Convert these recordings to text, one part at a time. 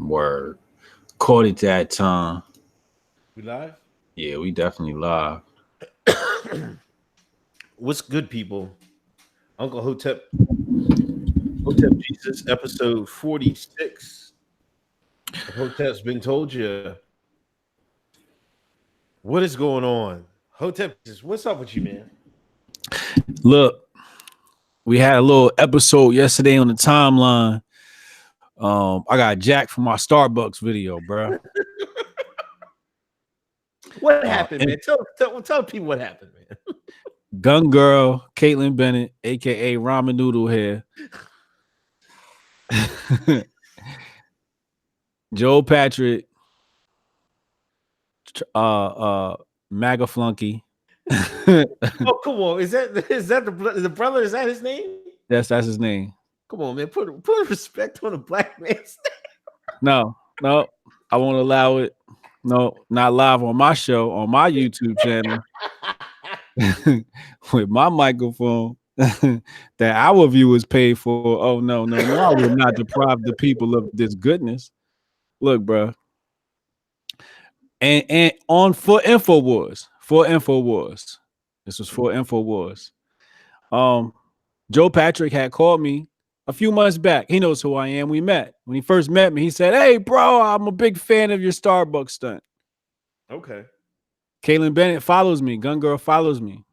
Word. Caught it that time. We live? Yeah, we definitely live. What's good, people? Uncle Hotep Jesus, episode 46. Hotep's been told you. What is going on? Hotep Jesus, what's up with you, man? Look, we had a little episode yesterday on the timeline. I got jacked from my Starbucks video, bro. What happened, man? Tell people what happened, man. Gun girl, Caitlin Bennett, aka Ramen Noodle Hair. Joe Patrick, MAGA flunky. Oh, come on. Is that the brother? Is that his name? Yes, that's his name. Come on, man. Put respect on a black man's name. No, I won't allow it. No, not live on my show, on my YouTube channel. With my microphone that our viewers pay for. Oh, no. I will not deprive the people of this goodness. Look, bro. And on for InfoWars. This was for InfoWars. Joe Patrick had called me a few months back. He knows who I am. We met. When he first met me, he said, "Hey, bro, I'm a big fan of your Starbucks stunt." Okay. Caitlin Bennett follows me. Gun Girl follows me.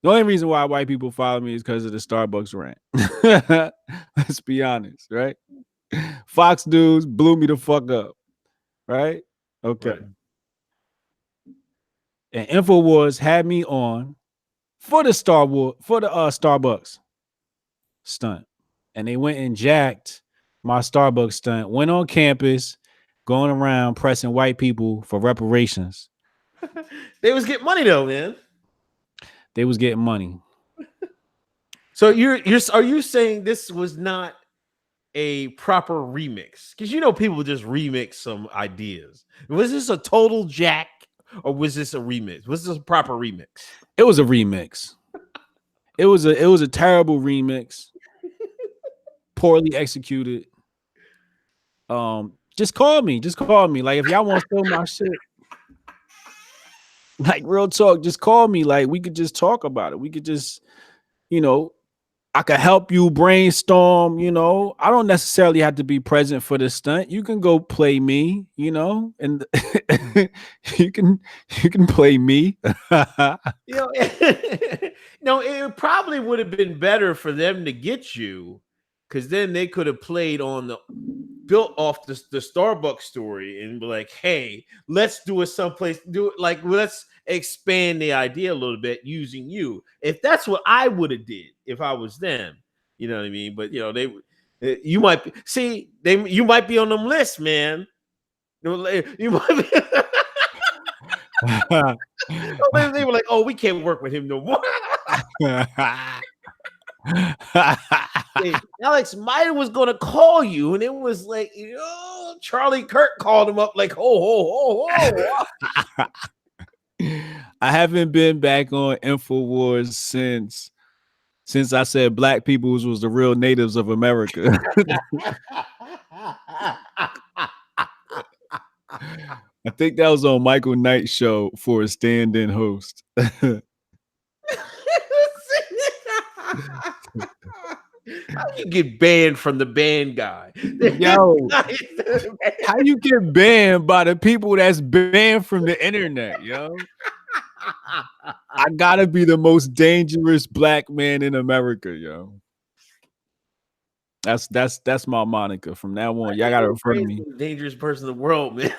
The only reason why white people follow me is because of the Starbucks rant. Let's be honest, right? Fox News blew me the fuck up, right? Okay. Right. And InfoWars had me on for the Starbucks stunt. And they went and jacked my Starbucks stunt, went on campus, going around pressing white people for reparations. They was getting money though, man. They was getting money. So are you saying this was not a proper remix? Because people just remix some ideas. Was this a total jack or was this a remix? Was this a proper remix? It was a remix. It was a terrible remix. Poorly executed. Just call me. Like, if y'all want to steal my shit, like, real talk, just call me. Like, we could just talk about it. We could just, I could help you brainstorm. I don't necessarily have to be present for the stunt. You can go play me, and you can play me. No, it probably would have been better for them to get you, because then they could have built off the Starbucks story and be like, hey, let's do it someplace, let's expand the idea a little bit using you. If that's what I would have did if I was them, you know what I mean? But you might be on them lists, man. You might be. They were like, oh, we can't work with him no more. Hey, Alex Meyer was gonna call you, and it was like, Charlie Kirk called him up like, ho. I haven't been back on InfoWars since I said black people was the real natives of America. I think that was on Michael Knight's show for a stand-in host. How you get banned from the band guy? Yo, how you get banned by the people that's banned from the internet, yo? I gotta be the most dangerous black man in America, yo. That's my moniker from now on. Y'all gotta refer to me. Dangerous person in the world, man.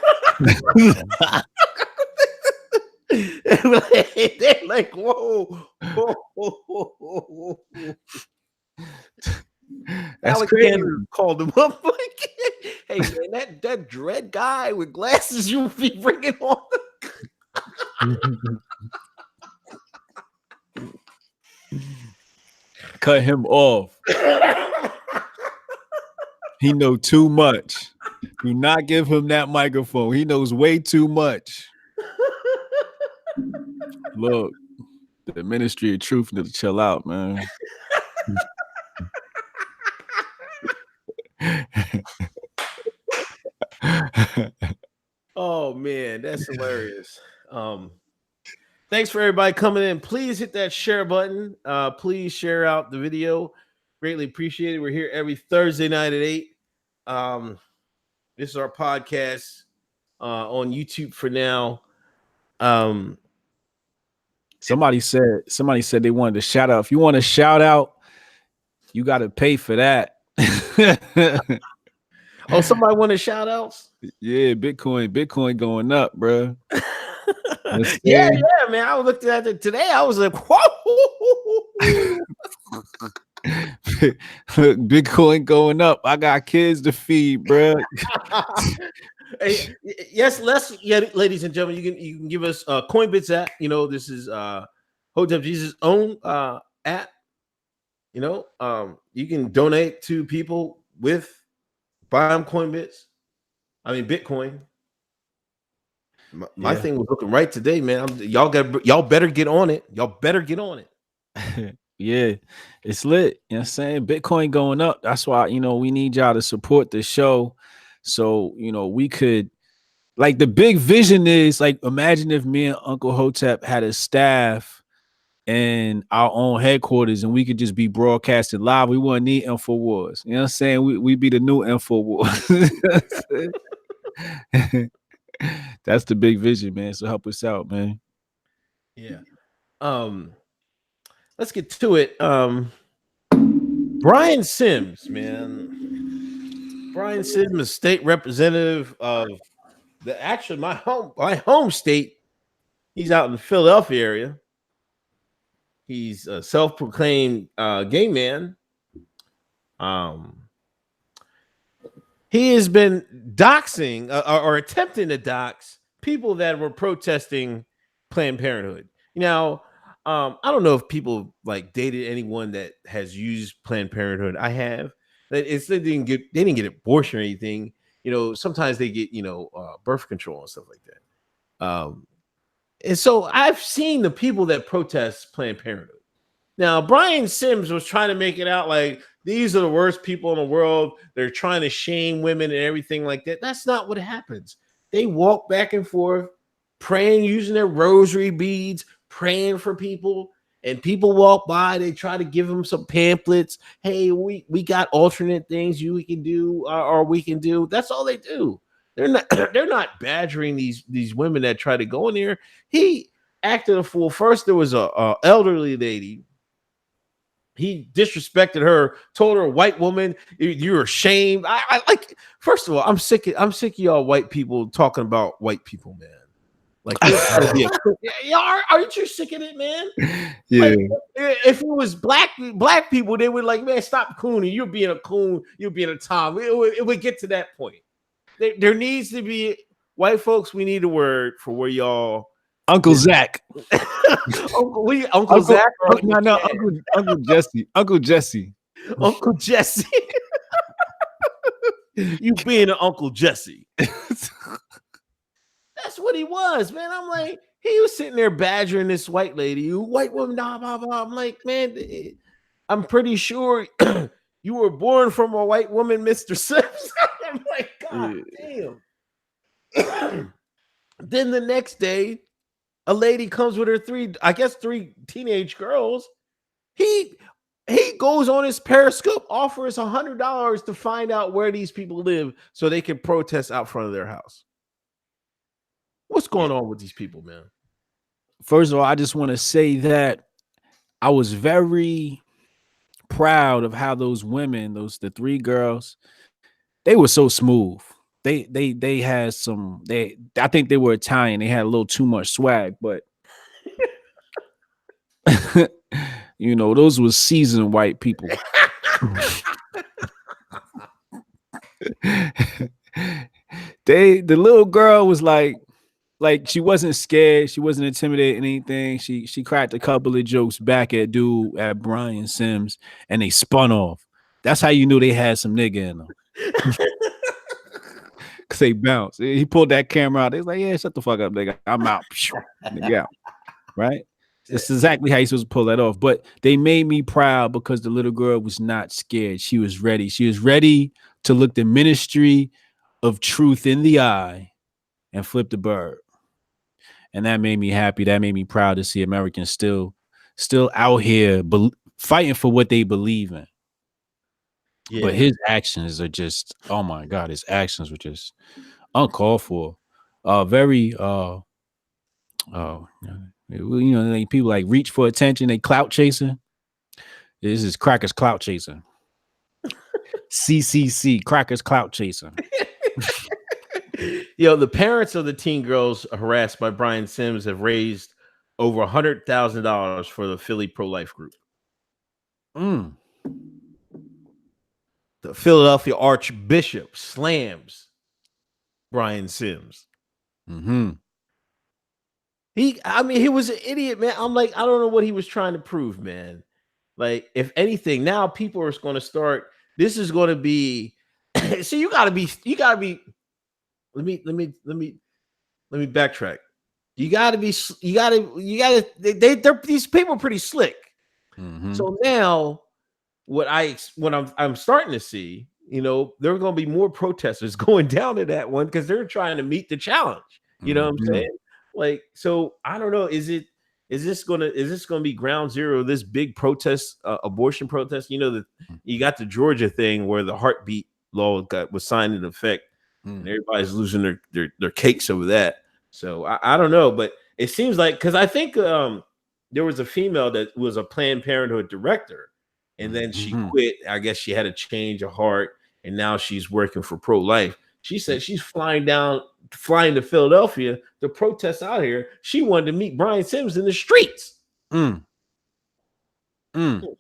They're like, whoa. Alexander called him up like, hey man, that dread guy with glasses you be bringing on. Cut him off. He know too much. Do not give him that microphone. He knows way too much. Look, the Ministry of Truth need to chill out, man. Oh man, that's hilarious. Um, Thanks for everybody coming in. Please hit that share button. Please share out the video. Greatly appreciated. We're here every Thursday night at 8. This is our podcast on YouTube for now. Um, Somebody said they wanted to shout out. If you want to shout out, you got to pay for that. oh, somebody want to shout outs? Yeah, Bitcoin going up, bro. Yeah, man. I looked at it today. I was like, whoa. Look, Bitcoin going up. I got kids to feed, bro. Hey, yes, ladies and gentlemen, you can give us Coinbits app. You know, this is Hoteps Jesus' own app. You know, you can donate to people with buying Coinbits. I mean Bitcoin. My thing was looking right today, man. Y'all better get on it. Y'all better get on it. Yeah, it's lit. You know what I'm saying? Bitcoin going up. That's why, we need y'all to support the show. So, we could, like, the big vision is, like, imagine if me and Uncle Hotep had a staff and our own headquarters and we could just be broadcasting live. We wouldn't need InfoWars. You know what I'm saying? We'd be the new InfoWars. That's the big vision, man. So help us out, man. Yeah. Let's get to it. Brian Sims, man. Brian Sims, state representative of my home state. He's out in the Philadelphia area. He's a self-proclaimed gay man. He has been doxing or attempting to dox people that were protesting Planned Parenthood. Now, I don't know if people like dated anyone that has used Planned Parenthood. I have. They didn't get abortion or anything. You know, sometimes they get birth control and stuff like that. And so I've seen the people that protest Planned Parenthood. Now, Brian Sims was trying to make it out like these are the worst people in the world. They're trying to shame women and everything like that. That's not what happens. They walk back and forth, praying, using their rosary beads, praying for people. And people walk by. They try to give them some pamphlets. Hey, we got alternate things we can do or we can do. That's all they do. They're not badgering these women that try to go in there. He acted a fool. First, there was a elderly lady. He disrespected her, told her, white woman, you're ashamed. I like, first of all, I'm sick of y'all white people talking about white people, man. Like, aren't you sick of it, man? Yeah. Like, if it was black people, they would like, man, stop cooning. You're being a coon. You're being a Tom. It would get to that point. There needs to be white folks. We need a word for where y'all. Uncle Zach. Uncle Zach. Uncle Jesse. Uncle Jesse. Uncle Jesse. You being an Uncle Jesse. That's what he was, man. I'm like, he was sitting there badgering this white lady. You white woman, blah, blah, blah. I'm like, man, I'm pretty sure you were born from a white woman, Mr. Sims. I'm like, God damn. Then the next day, a lady comes with her three teenage girls. He goes on his Periscope, offers $100 to find out where these people live so they can protest out front of their house. What's going on with these people, man? First of all, I just want to say that I was very proud of how those women, the three girls, they were so smooth. They had some. I think they were Italian. They had a little too much swag, but those was seasoned white people. The little girl was like she wasn't scared. She wasn't intimidated anything. She cracked a couple of jokes back at Brian Sims, and they spun off. That's how you knew they had some nigga in them. Cause they bounced. He pulled that camera out. They was like, "Yeah, shut the fuck up, nigga. I'm out." Nigga out. Right? It's exactly how you're supposed to pull that off. But they made me proud because the little girl was not scared. She was ready. She was ready to look the ministry of truth in the eye and flipped the bird. And that made me happy. That made me proud to see Americans still out here fighting for what they believe in. But Yeah. his actions are just, oh my God, his actions were just uncalled for. Very like people like reach for attention, they clout chasing. This is crackers clout chasing. CCC, crackers clout chasing. The parents of the teen girls harassed by Brian Sims have raised over $100,000 for the Philly pro-life group. Mm. The Philadelphia Archbishop slams Brian Sims. Mm-hmm. He was an idiot, man. I'm like, I don't know what he was trying to prove, man. Like, if anything, now people are going to start. This is going to be. So you gotta be. Let me backtrack. You gotta be. These people are pretty slick. Mm-hmm. So now, what I'm starting to see, there are going to be more protesters going down to that one because they're trying to meet the challenge. You know what I'm saying? Like, so I don't know. Is this gonna be ground zero? This big protest, abortion protest. You got the Georgia thing where the heartbeat law was signed into effect, and everybody's losing their cakes over that. So I don't know, but it seems like, because I think there was a female that was a Planned Parenthood director, and then she quit. I guess she had a change of heart, and now she's working for pro-life. She said she's flying to Philadelphia to protest out here. She wanted to meet Brian Sims in the streets. But you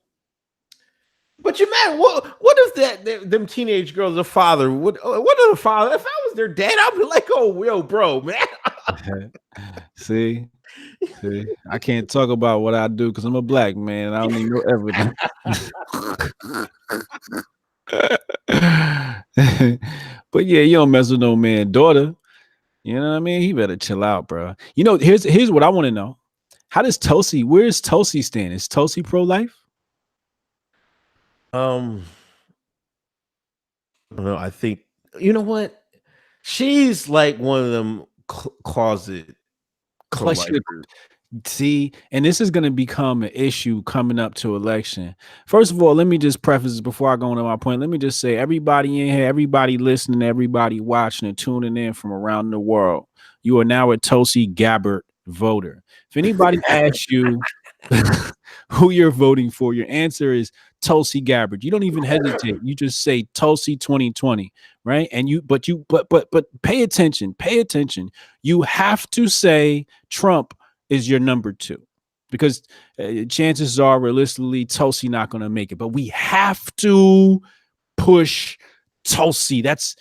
man, what if them teenage girls, the father, what are the father? If I was their dad, I'd be like, oh, yo, bro, man. See, I can't talk about what I do because I'm a black man. I don't need no evidence. But yeah, you don't mess with no man daughter. You know what I mean? He better chill out, bro. Here's what I want to know. Where's Tulsi stand? Is Tulsi pro-life? No, I think, you know what? She's like one of them closet pro-lifers. See, and this is going to become an issue coming up to election. First of all, let me just preface this before I go into my point. Let me just say, everybody in here, everybody listening, everybody watching and tuning in from around the world, you are now a Tulsi Gabbard voter. If anybody asks you who you're voting for, your answer is Tulsi Gabbard. You don't even hesitate. You just say Tulsi 2020, right? And but pay attention. You have to say Trump is your number two, because chances are realistically Tulsi not going to make it, but we have to push Tulsi. That's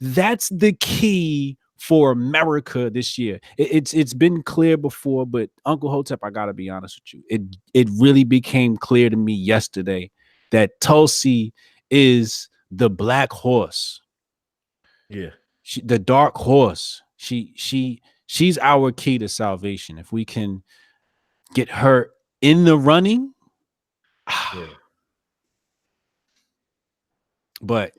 the key for America this year. It's been clear before, but Uncle Hotep, I gotta be honest with you, it really became clear to me yesterday that Tulsi is the black horse. Yeah, the dark horse. She's our key to salvation. If we can get her in the running, yeah. But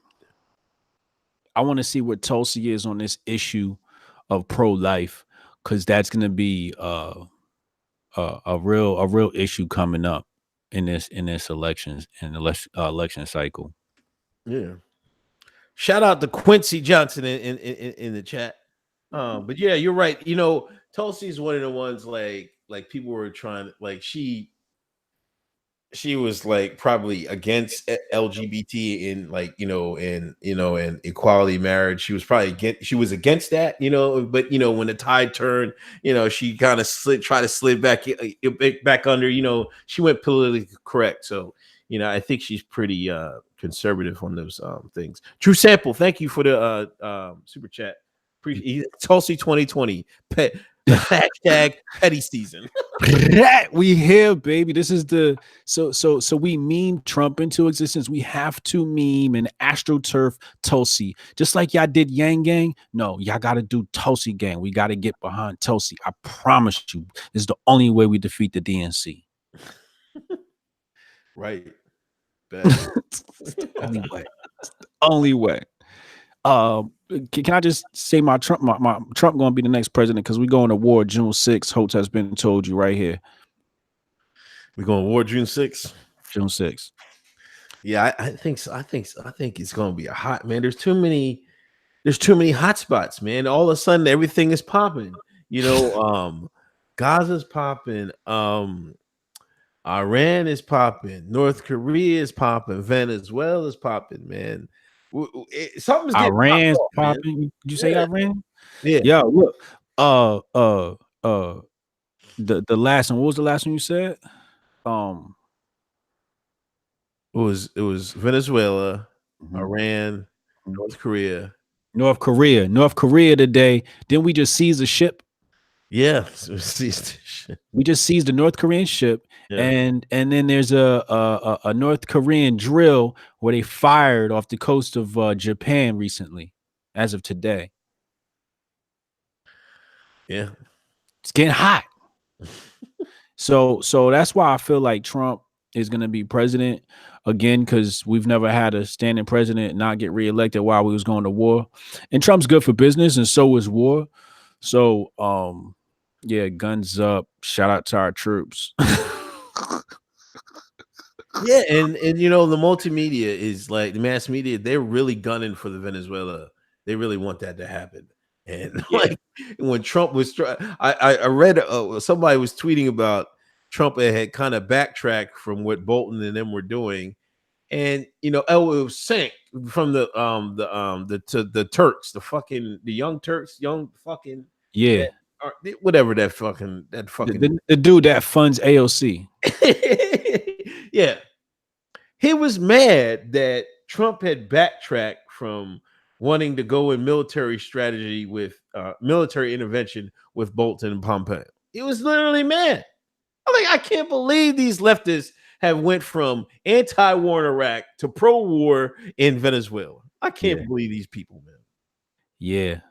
I want to see what Tulsi is on this issue of pro-life, because that's going to be a real issue coming up in this election cycle. Yeah. Shout out to Quincy Johnson in the chat. But yeah, you're right. Tulsi's one of the ones like people were trying, like she was like probably against LGBT and and equality marriage. She was probably against that, but when the tide turned, she kind of tried to slid back under, she went politically correct. So, I think she's pretty conservative on those things. True Sample, thank you for the super chat. Tulsi 2020 hashtag petty season. We here, baby. This is the so we meme Trump into existence. We have to meme and astroturf Tulsi, just like y'all did Yang Gang. No, y'all got to do Tulsi Gang. We got to get behind Tulsi. I promise you, this is the only way we defeat the DNC. Right. It's the only way. It's the only way. can I just say my Trump going to be the next president because we going to war June 6th. Hoteps has been told you right here. We're going to war June 6th. June 6th. Yeah, I think so. I think it's going to be a hot, man. There's too many hot spots, man. All of a sudden everything is popping. Gaza's popping, Iran is popping, North Korea is popping, Venezuela is popping, man. Something's getting popped Iran's off, man. popping. Did you say Yeah, Iran? yeah. Yeah, look. Uh uh uh the last one. What was the last one you said? Um It was Venezuela, mhm, Iran, mhm. North Korea. North Korea. North Korea today. Didn't we just seize a ship? Yeah, it was these shit. We just seized a North Korean ship, Yeah, and then there's a North Korean drill where they fired off the coast of Japan recently, as of today. yeah. It's getting hot. So that's why I feel like Trump is going to be president again because we've never had a standing president not get reelected while we was going to war, and Trump's good for business, and so is war. So yeah, guns up. Shout out to our troops. Yeah, and the multimedia is like the mass media, they're really gunning for the Venezuela. They really want that to happen. And Yeah, like when Trump was I read somebody was tweeting about Trump had kind of backtracked from what Bolton and them were doing. And it was sank from the Turks, the young Turks, young fucking yeah. that whatever that The, fucking the, the dude that funds AOC. yeah. He was mad that Trump had backtracked from wanting to go in military strategy with military intervention with Bolton and Pompeo. He was literally mad. I'm like, I can't believe these leftists have went from anti-war in Iraq to pro-war in Venezuela. I Yeah, can't believe these people, man. yeah.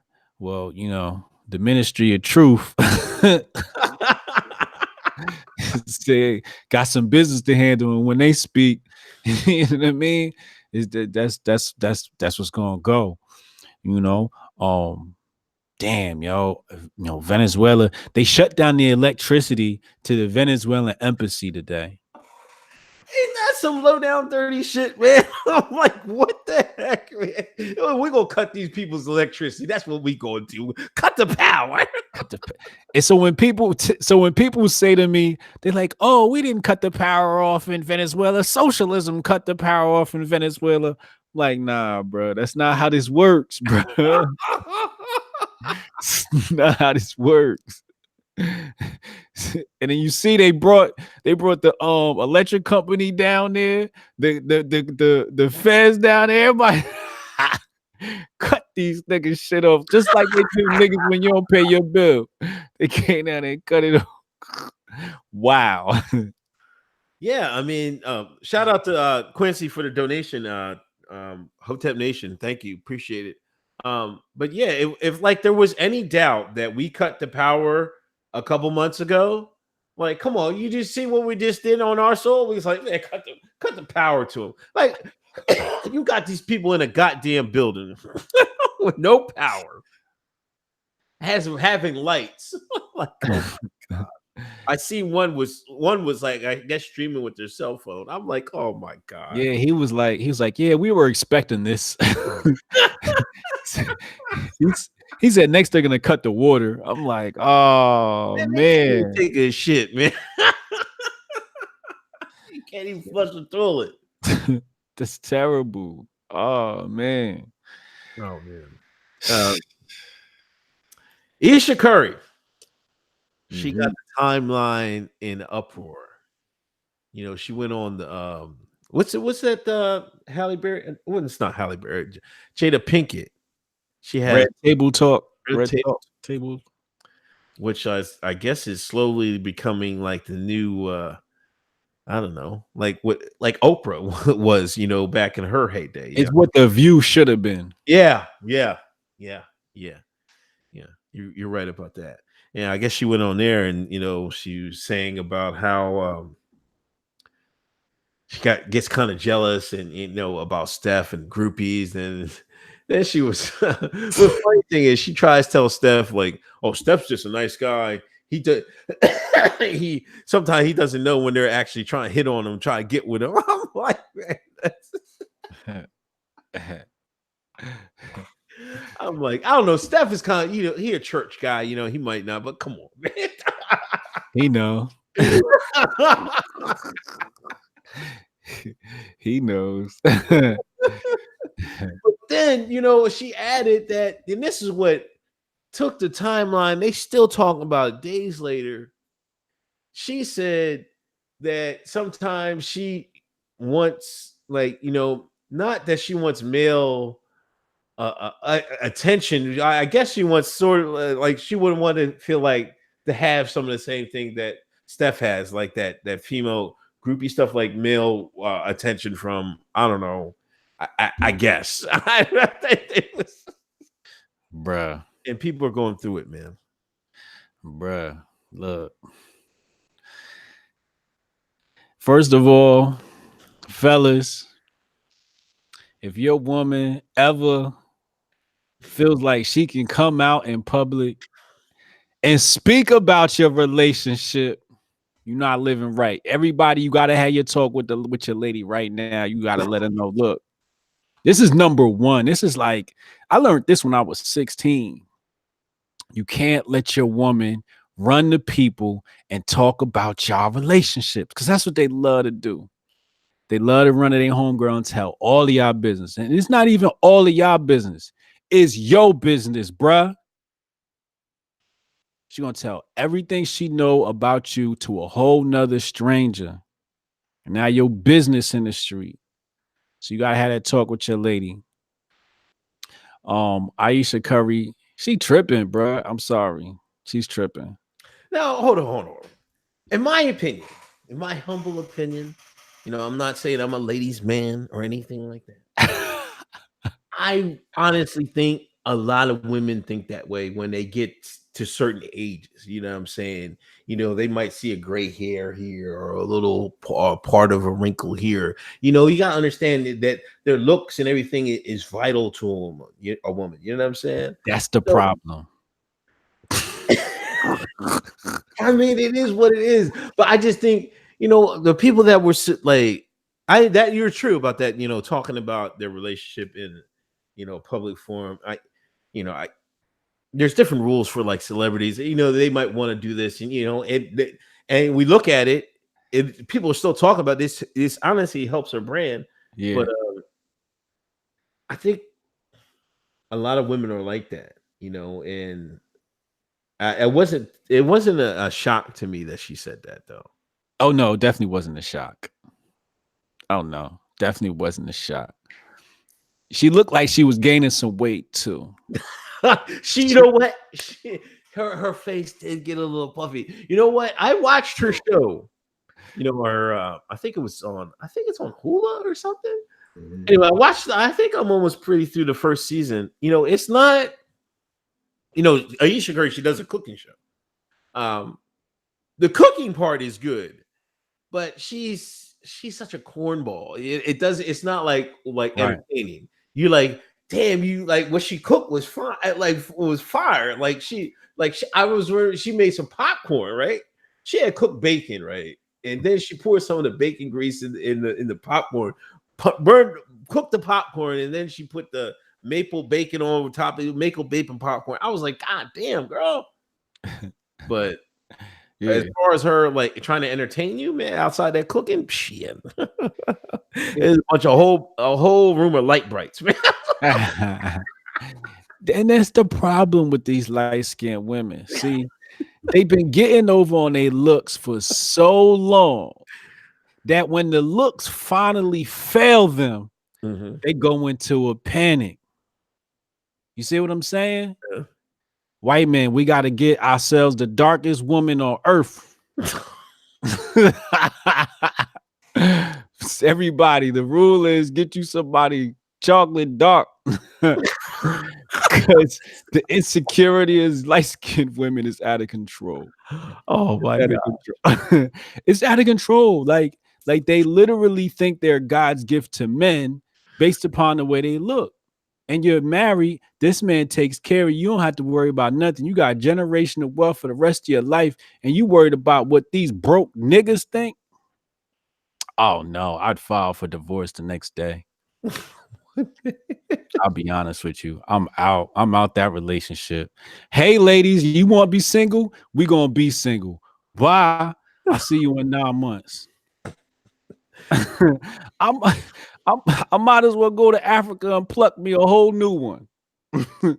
Well, the Ministry of Truth say got some business to handle, and when they speak, you know what I mean? Is that's what's gonna go. You know, um, damn, Venezuela. They shut down the electricity to the Venezuelan embassy today. Ain't that some low down dirty shit, man? I'm like, what the heck, man? We're gonna cut these people's electricity. That's what we gonna do. Cut the power. And so when people say to me, they're like, "Oh, we didn't cut the power off in Venezuela. Socialism cut the power off in Venezuela." Like, nah, bro, that's not how this works, bro. It's not how this works. And then you see they brought the electric company down there, the feds down there, everybody cut these niggas shit off just like they do niggas when you don't pay your bill. They came down and cut it off. Wow. Yeah, I mean, shout out to Quincy for the donation. Hotep Nation, thank you, appreciate it. But yeah, if like there was any doubt that we cut the power a couple months ago, like, come on, you just see what we just did on our soul. We was like, man, cut the power to them. Like, you got these people in a goddamn building with no power, having lights. Like, oh my. I see one was like, I guess streaming with their cell phone. I'm like, oh my god. Yeah, he was like, yeah, we were expecting this. He said next they're gonna cut the water. I'm like, oh Man, they can't even man. take a shit, man. You can't even flush the toilet. That's terrible. Oh man. Oh man. Uh, Ayesha Curry, she got Mhm. the timeline in uproar. She went on the what's that Halle Berry? Well, it's not Halle Berry. Jada Pinkett. She had Red table talk. Red Red Tape, talk table. which I guess is slowly becoming like the new I don't know, like what like Oprah was, back in her heyday. It's what the view should have been. Yeah, yeah, yeah, yeah, yeah. You're right about that. Yeah, I guess she went on there and she was saying about how she gets kind of jealous and about Steph and groupies, and Then she was the funny thing is she tries to tell Steph, like, oh, Steph's just a nice guy. He does he sometimes he doesn't know when they're actually trying to hit on him, try to get with him. I'm like, man, I'm like, I don't know. Steph is kind of, he a church guy, he might not, but come on, man. He know. He knows. But then, she added that, and this is what took the timeline. They still talking about it days later. She said that sometimes she wants, like, not that she wants male attention. I guess she wants sort of like she wouldn't want to feel like to have some of the same thing that Steph has, like that female groupie stuff, like male attention from, I don't know. I guess. Bruh. And people are going through it, man. Bruh. Look. First of all, fellas, if your woman ever feels like she can come out in public and speak about your relationship, you're not living right. Everybody, you gotta have your talk with your lady right now. You gotta let her know. Look, this is number one. This is like, I learned this when I was 16. You can't let your woman run to people and talk about y'all relationships, because that's what they love to do. They love to run to their homegirl and tell all of y'all business. And it's not even all of y'all business. It's your business, bruh. She gonna tell everything she know about you to a whole nother stranger. And now your business in the street. So you gotta have that talk with your lady. Ayesha Curry, she tripping, bruh. I'm sorry. She's tripping. Now, hold on. In my opinion, in my humble opinion, I'm not saying I'm a ladies' man or anything like that. I honestly think a lot of women think that way when they get to certain ages. You know what I'm saying? They might see a gray hair here or a little part of a wrinkle here. You got to understand that their looks and everything is vital to a woman. You know what I'm saying? That's the So, problem. I mean, it is what it is. But I just think, the people that were like, that you're true about that, talking about their relationship in, public forum. I there's different rules for like celebrities. They might want to do this, and and we look at it. People are still talking about this. This honestly helps our brand. Yeah. But I think a lot of women are like that, and it wasn't a shock to me that she said that though. Oh no, definitely wasn't a shock. Oh no, definitely wasn't a shock. She looked like she was gaining some weight too. You know what? Her face did get a little puffy. You know what? I watched her show. Her I think it's on Hula or something. Anyway, I watched. I think I'm almost pretty through the first season. It's not. Ayesha Curry, she does a cooking show. The cooking part is good, but she's such a cornball. It's not like Right. entertaining. You're like, damn, you like what she cooked was fine. Like it was fire. She made some popcorn, right? She had cooked bacon, right? And then she poured some of the bacon grease in the popcorn, cooked the popcorn, and then she put the maple bacon on top of the maple bacon popcorn. I was like, God damn, girl. But Yeah. as far as her like trying to entertain you, man, outside that cooking, shit. There's a whole room of light brights, man. And that's the problem with these light-skinned women. See, they've been getting over on their looks for so long that when the looks finally fail them, they go into a panic. You see what I'm saying? Yeah. White men, we got to get ourselves the darkest woman on earth. Everybody, the rule is get you somebody chocolate dark. Because the insecurity is light-skinned women is out of control. Oh my God. It's out of control. Like they literally think they're God's gift to men based upon the way they look. and you're married, this man takes care of you. You don't have to worry about nothing. You got generational wealth for the rest of your life, and you worried about what these broke niggas think. Oh no, I'd file for divorce the next day. I'll be honest with you. I'm out. I'm out that relationship. Hey, ladies, you want to be single? We gonna be single. Bye. I see you in 9 months. I'm, I might as well go to Africa and pluck me a whole new one. You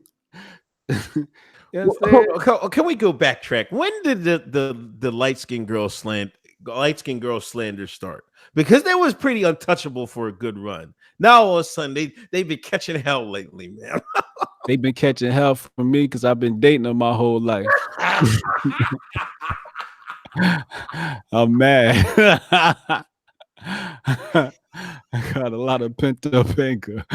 understand? Can we go backtrack? When did the light skinned girl slander start? Because they was pretty untouchable for a good run. Now all of a sudden they've been catching hell lately, man. They've been catching hell from me because I've been dating them my whole life. I'm mad. I got a lot of pent up anger.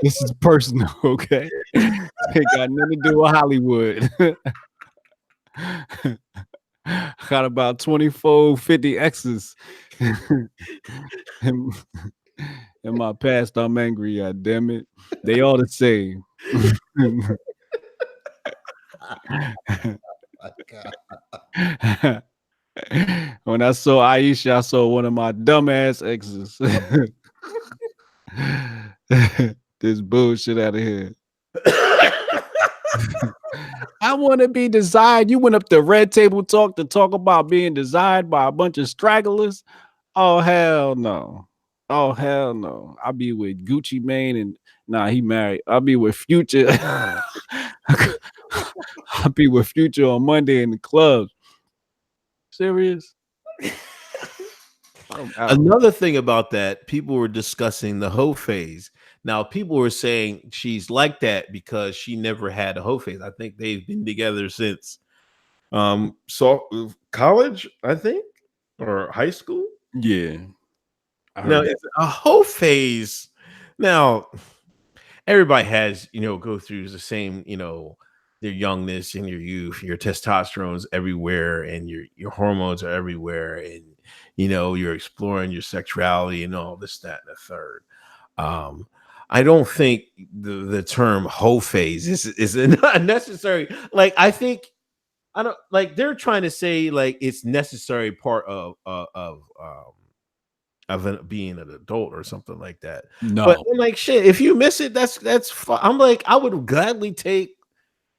This is personal, okay? Ain't got nothing to do with Hollywood. Got about 24, 50 exes. in, in my past, I'm angry, god damn it. They all the same. When I saw Ayesha, I saw one of my dumbass exes. This bullshit out of here. I want to be desired. You went up to Red Table Talk to talk about being desired by a bunch of stragglers. Oh hell no. Oh hell no. I'll be with Gucci Mane and nah, he married. I'll be with Future. I'll be with Future on Monday in the clubs. Serious? Another thing about that, people were discussing the hoe phase. Now, people were saying she's like that because she never had a hoe phase. I think they've been together since college, I think, or high school. Yeah. I Now, heard that. it's a hoe phase. Now, everybody has, go through the same, their youngness and your youth, your testosterone's everywhere, and your hormones are everywhere, and you're exploring your sexuality and all this, that, and the third. I don't think the term hoe phase is unnecessary. Like, I think I don't like they're trying to say like it's necessary part of being an adult or something like that. But No. I'm like, shit, if you miss it, that's fine. I'm like, I would gladly take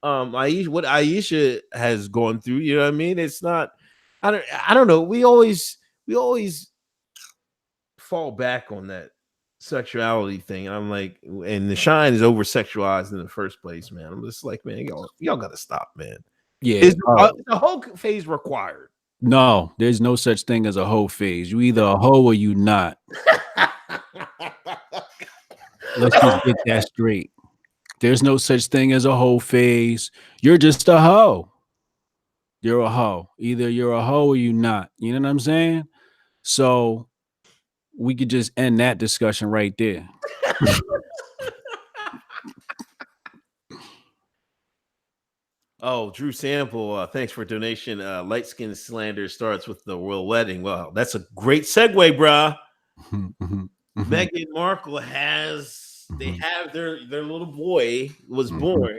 Ayesha, what Ayesha has gone through. You know what I mean? It's not. I don't know. We always fall back on that sexuality thing. I'm like, and the shine is over sexualized in the first place, man. I'm just like, man, y'all gotta stop, man. Yeah. Is the whole phase required? No, there's no such thing as a hoe phase. You either a hoe or you not. Let's just get that straight. There's no such thing as a hoe phase. You're just a hoe. You're a hoe. Either you're a hoe or you not. You know what I'm saying? So we could just end that discussion right there. Oh, Drew Sample, thanks for donation. Light skin slander starts with the royal wedding. Well, that's a great segue, bruh. Meghan Markle they have their little boy was born.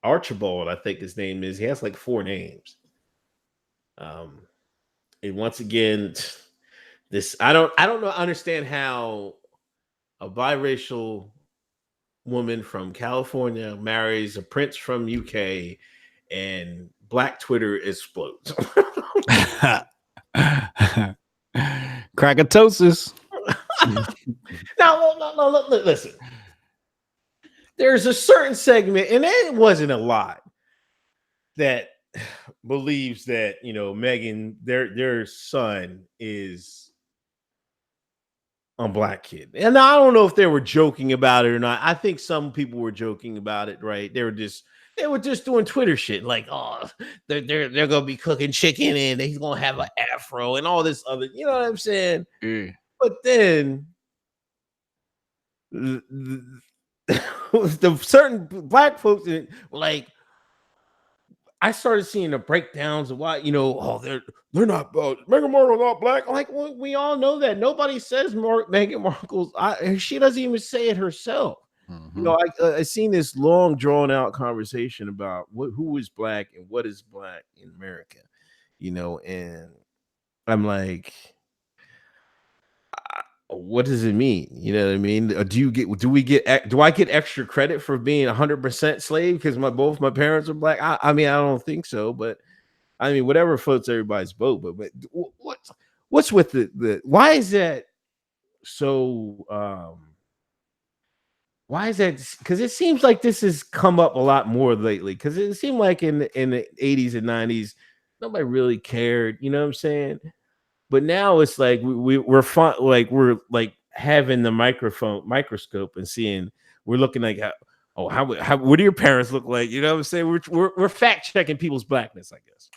Archibald, I think his name is. He has like 4 names. And once again, this I don't understand how a biracial woman from California marries a prince from UK and Black Twitter explodes. Krakatosis. Now, listen. There's a certain segment, and it wasn't a lot, that believes that Megan, their son is a black kid, and I don't know if they were joking about it or not. I think some people were joking about it, right? They were just doing Twitter shit, like, oh, they're gonna be cooking chicken and he's gonna have an afro and all this other, you know what I'm saying? But then the certain black folks were like, I started seeing the breakdowns of why, oh, they're not Meghan Markle's not black. I'm like, well, we all know that. Nobody says Meghan Markle's. She doesn't even say it herself. Mhm. I seen this long drawn out conversation about who is black and what is black in America. And I'm like, what does it mean? You know what I mean? Do I get extra credit for being 100% slave because both my parents are black? I mean, I don't think so, but I mean, whatever floats everybody's boat. But what's with the why is that so? Why is that? Because it seems like this has come up a lot more lately. Because it seemed like in the 80s and 90s, nobody really cared. You know what I'm saying? But now it's like we're fun, like we're like having the microscope and seeing, we're looking like how what do your parents look like? You know what I'm saying? We're fact checking people's blackness, I guess.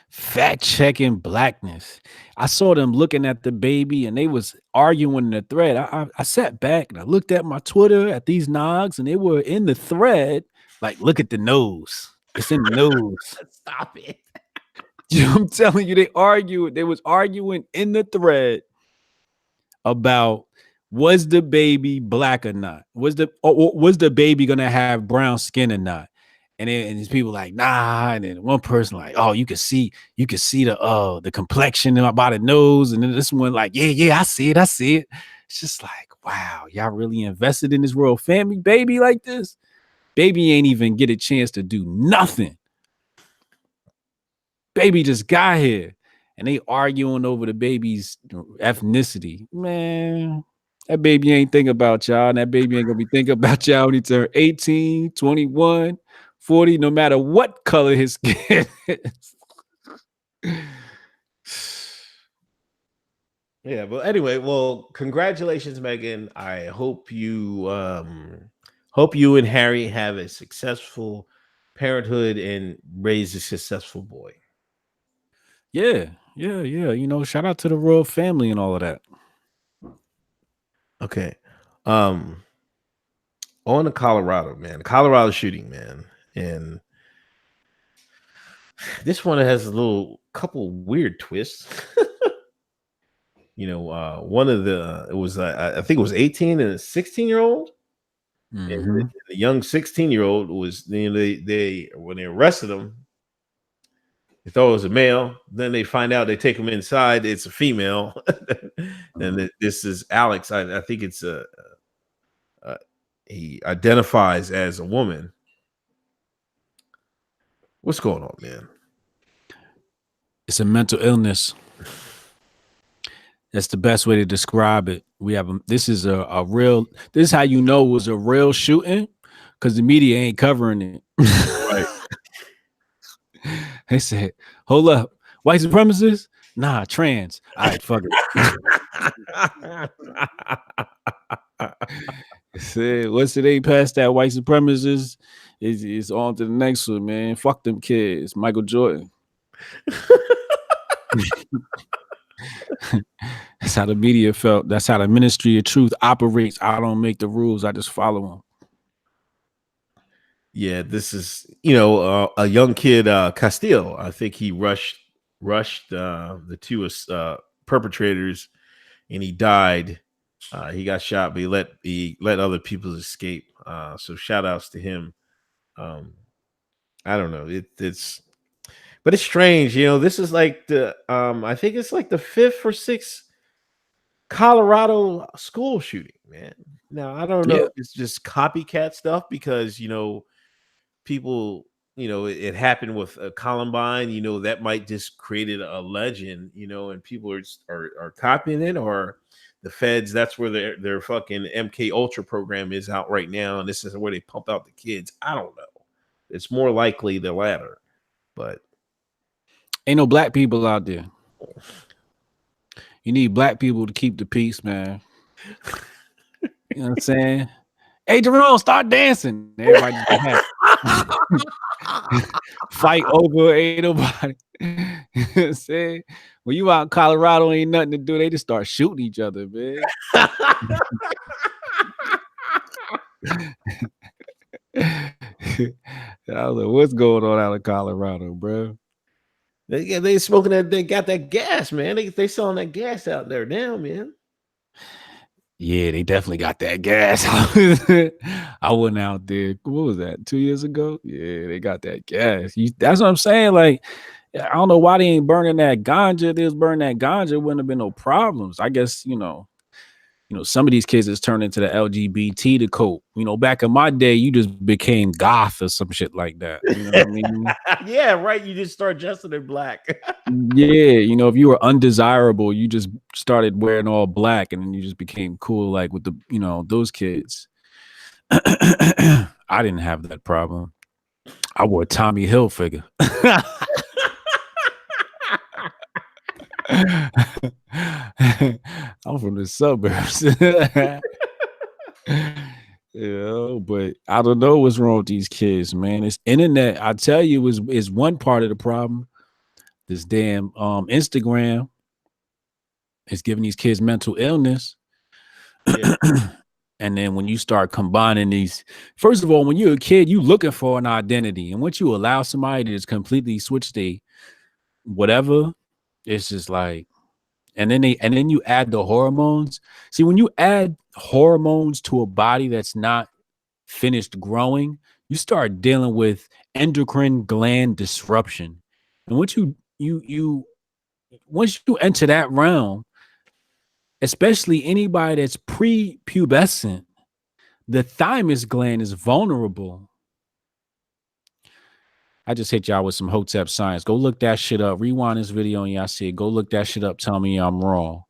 Fact checking blackness. I saw them looking at the baby and they was arguing in the thread. I sat back and I looked at my Twitter at these nogs and they were in the thread. Like, look at the nose. It's in the nose. Stop it. I'm telling you, they was arguing in the thread about was the baby black or not? Was the baby gonna have brown skin or not? And these people like, nah. And then one person like, oh, you could see the complexion by the nose. And then this one like, yeah, I see it. It's just like, wow, y'all really invested in this royal family, baby, like this. Baby ain't even get a chance to do nothing. Baby just got here. And they arguing over the baby's ethnicity. Man, that baby ain't thinking about y'all. And that baby ain't gonna be thinking about y'all when he turn 18, 21, 40, no matter what color his skin is. Yeah, but anyway, well, congratulations, Megan. I hope you and Harry have a successful parenthood and raise a successful boy. Yeah. Shout out to the royal family and all of that. Okay. Um, on to Colorado, man. Colorado shooting, man. And this one has a little couple weird twists. One of it was I think it was 18 and a 16-year-old. And Mm-hmm. the young 16-year-old was, they when they arrested him, they thought it was a male. Then they find out, they take him inside, it's a female. And this is Alex. I think it's uh, he identifies as a woman. What's going on, man? It's a mental illness. That's the best way to describe it. This is a real, this is how you know it was a real shooting, because the media ain't covering it. Right. They said, hold up, white supremacists? Nah, trans. All right, fuck it. Said, once it ain't past that white supremacists, it's on to the next one, man. Fuck them kids. Michael Jordan. That's how the media felt. That's how the Ministry of Truth operates. I don't make the rules. I just follow them. Yeah, this is a young kid, Castillo. I think he rushed the two perpetrators, and he died. He got shot, but he let other people escape. So shout outs to him. I don't know. But it's strange. This is like I think it's like the fifth or sixth Colorado school shooting, man. Now I don't know Yeah. if it's just copycat stuff because people, it happened with Columbine. That might just created a legend. And people are copying it, or the feds. That's where their fucking MK Ultra program is out right now, and this is where they pump out the kids. I don't know. It's more likely the latter, but Ain't no black people out there. You need black people to keep the peace, man. You know what I'm saying? Hey, Jerome, start dancing. Everybody just be happy. Fight over, ain't nobody. You know what I'm saying? When you out in Colorado, ain't nothing to do. They just start shooting each other, man. I was like, what's going on out of Colorado, bro? They smoking that. They got that gas, man. They selling that gas out there now, man. Yeah, they definitely got that gas. I went out there. What was that? 2 years ago? Yeah, they got that gas. That's what I'm saying. Like, I don't know why they ain't burning that ganja. If they was burning that ganja, wouldn't have been no problems. I guess some of these kids is turned into the LGBT to cope. Back in my day, you just became goth or some shit like that. You know what I mean? Yeah, right. You just start dressing in black. Yeah, if you were undesirable, you just started wearing all black, and then you just became cool, like with those kids. I didn't have that problem. I wore a Tommy Hilfiger. I'm from the suburbs. But I don't know what's wrong with these kids, man. It's internet. I tell you, is one part of the problem. This damn Instagram is giving these kids mental illness. Yeah. And then when you start combining these, first of all, when you're a kid, you looking for an identity. And once you allow somebody to just completely switch the whatever, it's just like, and then you add the hormones. See, when you add hormones to a body that's not finished growing, you start dealing with endocrine gland disruption. And once once you enter that realm, especially anybody that's pre-pubescent, the thymus gland is vulnerable. I just hit y'all with some Hoteps science. Go look that shit up. Rewind this video and y'all see it. Go look that shit up. Tell me I'm wrong.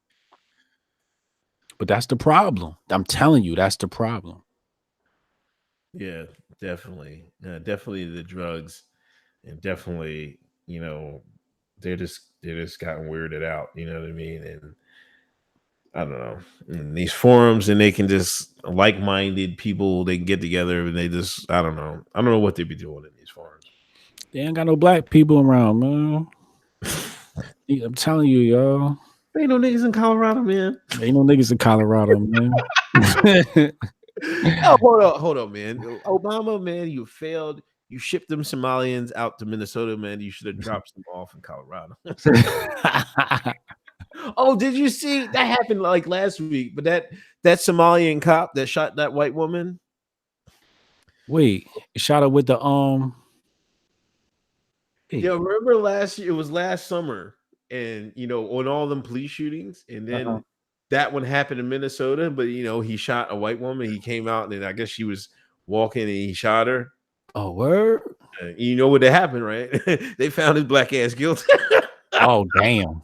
But that's the problem. I'm telling you, that's the problem. Yeah, definitely. Definitely the drugs, and definitely, they're just gotten weirded out. You know what I mean? And I don't know, in these forums, and they can just like-minded people, they can get together and they just, I don't know what they be doing in these forums. They ain't got no black people around, man. I'm telling you, y'all. There ain't no niggas in Colorado, man. Ain't no niggas in Colorado, man. Oh, hold on, man. Obama, man, you failed. You shipped them Somalians out to Minnesota, man. You should have dropped them off in Colorado. Oh, did you see that happened like last week? But that Somalian cop that shot that white woman. Wait, shot her with the Yeah, remember last year? It was last summer, and on all them police shootings, and then that one happened in Minnesota. But he shot a white woman. He came out, and I guess she was walking, and he shot her. Oh, word. You know what happened, right? They found his black ass guilty. Oh, damn.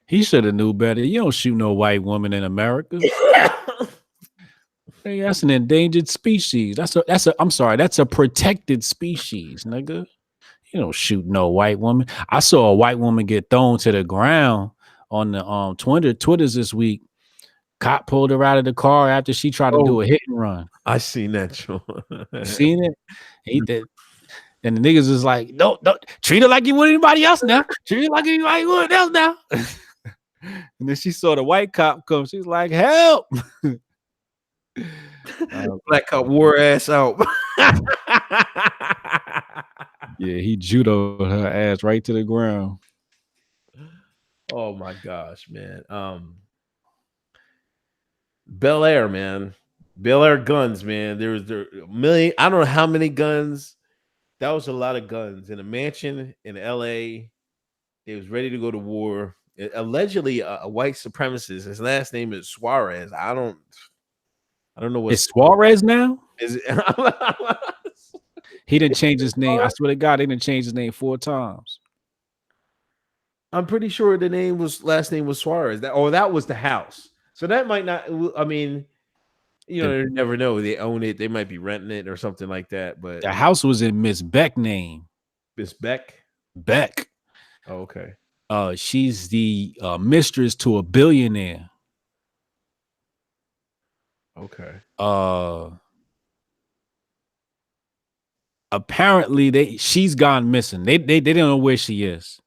He should have knew better. You don't shoot no white woman in America. Hey, that's an endangered species. That's a protected species, nigga. You don't shoot no white woman. I saw a white woman get thrown to the ground on the Twitters this week. Cop pulled her out of the car after she tried to do a hit and run. I seen that show. Seen it? He did. And the niggas is like, don't treat her like you would anybody else now. Treat her like anybody would else now. And then she saw the white cop come. She's like, help. Black cop wore ass out. Yeah, he judoed her ass right to the ground. Oh my gosh, man. Bel Air, man. Bel Air Guns, man. There a million. I don't know how many guns. That was a lot of guns in a mansion in LA. They was ready to go to war. Allegedly, a white supremacist. His last name is Suarez. I don't know what. It's Suarez now? Is it? He didn't change his name. I swear to God, they didn't change his name 4 times. I'm pretty sure the last name was Suarez. That was the house. So that might not. I mean, you never know. They own it. They might be renting it or something like that. But the house was in Miss Beck name. Miss Beck. Beck. Oh, okay. She's the mistress to a billionaire. Okay. Apparently she's gone missing. They don't know where she is.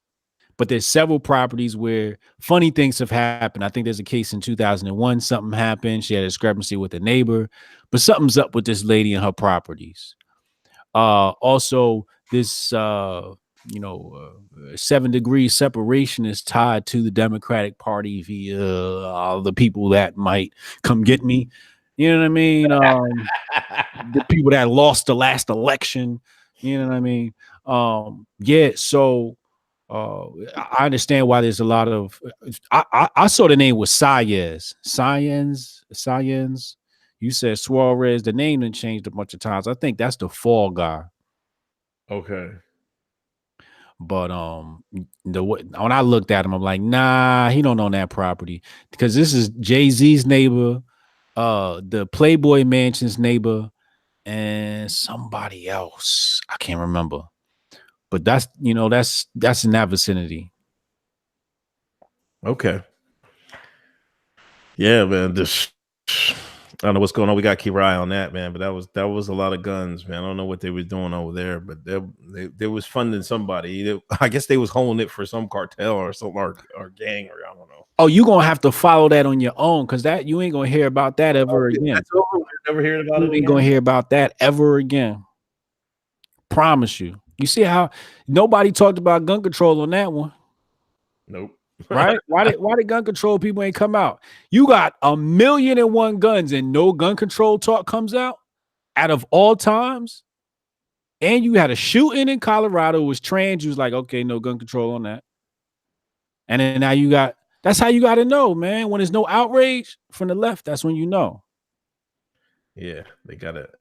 But there's several properties where funny things have happened. I think there's a case in 2001. Something happened. She had a discrepancy with a neighbor, but something's up with this lady and her properties. Also, this 7 degrees separation is tied to the Democratic Party via the people that might come get me. You know what I mean? The people that lost the last election. You know what I mean? Yeah. So I understand why there's a lot of. I saw the name was Sayez. Sayens. You said Suarez. The name didn't changed a bunch of times. I think that's the fall guy. Okay. But when I looked at him, I'm like, nah, he don't own that property because this is Jay-Z's neighbor, the Playboy Mansion's neighbor, and somebody else. I can't remember. But that's in that vicinity. Okay. Yeah, man. This I don't know what's going on. We got to keep our eye on that, man. But that was a lot of guns, man. I don't know what they were doing over there, but they was funding somebody. I guess they was holding it for some cartel or some or gang, or I don't know. Oh, you gonna have to follow that on your own because that you ain't gonna hear about that ever again. That's over. We're never hearing about You it ain't again. gonna hear about that ever again. Promise you. You see how nobody talked about gun control on that one. Nope. Right? Why did gun control people ain't come out? You got 1,000,001 guns and no gun control talk comes out of all times. And you had a shooting in Colorado, it was trans. You was like, okay, no gun control on that. And then now you got that's how you got to know, man. When there's no outrage from the left, that's when you know. Yeah, they got it.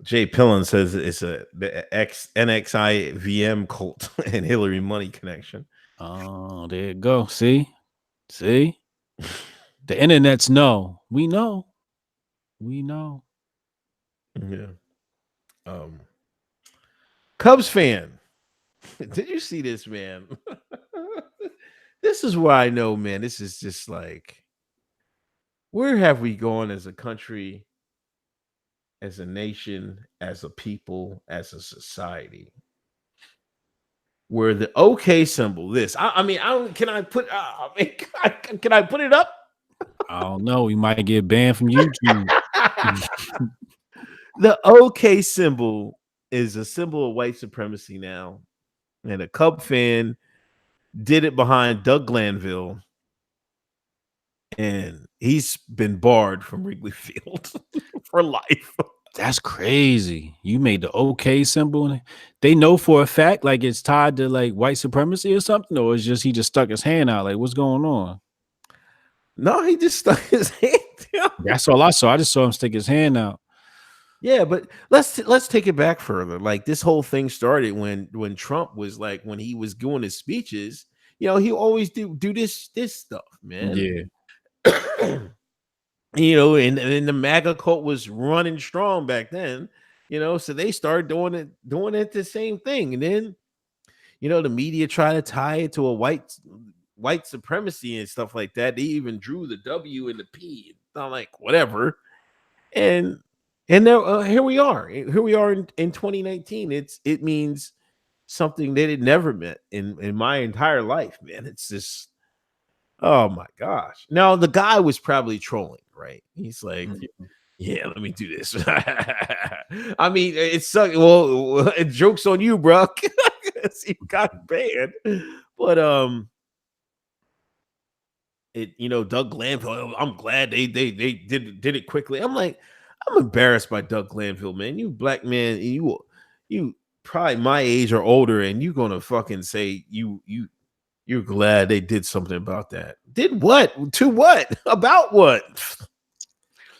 Jay Pillin says it's the NXI VM cult and Hillary money connection. Oh, there you go. See? The internets know. We know. We know. Yeah. Cubs fan. Did you see this, man? This is where I know, man. This is just like, where have we gone as a country, as a nation, as a people, as a society? Where the OK symbol, this, I mean, I don't, can I put, I mean, can I put it up? I don't know. We might get banned from YouTube. The OK symbol is a symbol of white supremacy now. And a Cub fan did it behind Doug Glanville. And he's been barred from Wrigley Field for life. That's crazy. You made the OK symbol. They know for a fact like it's tied to like white supremacy or something, or it's just he just stuck his hand out. Like, what's going on? No, he just stuck his hand out. That's all I saw. I just saw him stick his hand out. Yeah, but let's take it back further. Like, this whole thing started when Trump was like, when he was doing his speeches, he always do this stuff, man. Yeah. And the MAGA cult was running strong back then, so they started doing it the same thing. And then, the media try to tie it to a white supremacy and stuff like that. They even drew the W and the P. Not like whatever. And now here we are. Here we are in 2019. It means something that it never meant in my entire life, man. It's just, oh my gosh. Now the guy was probably trolling, right? He's like, yeah, let me do this. I mean, it's well, joke's on you, bro. You got banned. But Doug Glanville, I'm glad they did it quickly. I'm like, I'm embarrassed by Doug Glanville, man. You black man, you probably my age or older, and you gonna fucking say you're glad they did something about that. Did what? To what? About what?